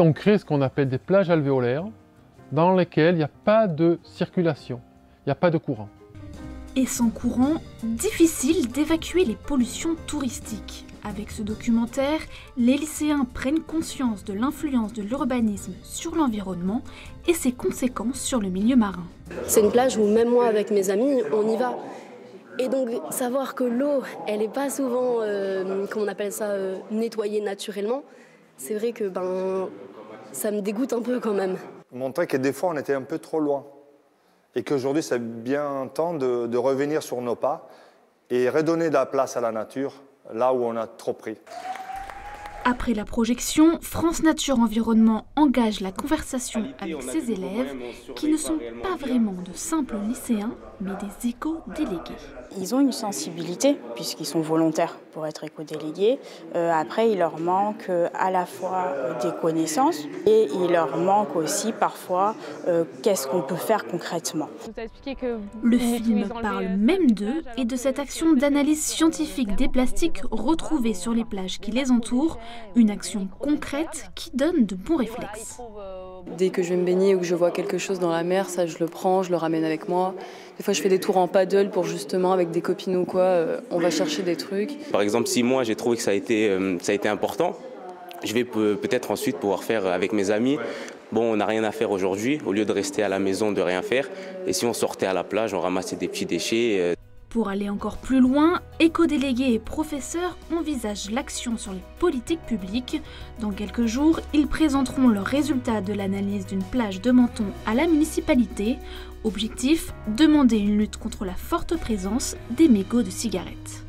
On crée ce qu'on appelle des plages alvéolaires dans lesquelles il n'y a pas de circulation, il n'y a pas de courant. Et sans courant, difficile d'évacuer les pollutions touristiques. Avec ce documentaire, les lycéens prennent conscience de l'influence de l'urbanisme sur l'environnement et ses conséquences sur le milieu marin. C'est une plage où même moi avec mes amis, on y va. Et donc savoir que l'eau, elle n'est pas souvent, comment on appelle ça, nettoyée naturellement, c'est vrai que ça me dégoûte un peu quand même. Montrer que des fois on était un peu trop loin et qu'aujourd'hui c'est bien temps de revenir sur nos pas et redonner de la place à la nature là où on a trop pris. Après la projection, France Nature Environnement engage la conversation avec ses élèves qui ne sont pas vraiment de simples lycéens, mais des éco-délégués. Ils ont une sensibilité puisqu'ils sont volontaires pour être éco-délégués. Après, il leur manque à la fois des connaissances et il leur manque aussi parfois qu'est-ce qu'on peut faire concrètement. Le film parle même d'eux et de cette action d'analyse scientifique des plastiques retrouvés sur les plages qui les entourent. Une action concrète qui donne de bons réflexes. Dès que je vais me baigner ou que je vois quelque chose dans la mer, ça je le prends, je le ramène avec moi. Des fois je fais des tours en paddle pour justement avec des copines ou quoi, on va chercher des trucs. Par exemple, si moi j'ai trouvé que ça a été important, je vais peut-être ensuite pouvoir faire avec mes amis. Bon, on n'a rien à faire aujourd'hui, au lieu de rester à la maison, de rien faire. Et si on sortait à la plage, on ramassait des petits déchets. Pour aller encore plus loin, éco-délégués et professeurs envisagent l'action sur les politiques publiques. Dans quelques jours, ils présenteront leurs résultats de l'analyse d'une plage de Menton à la municipalité. Objectif, demander une lutte contre la forte présence des mégots de cigarettes.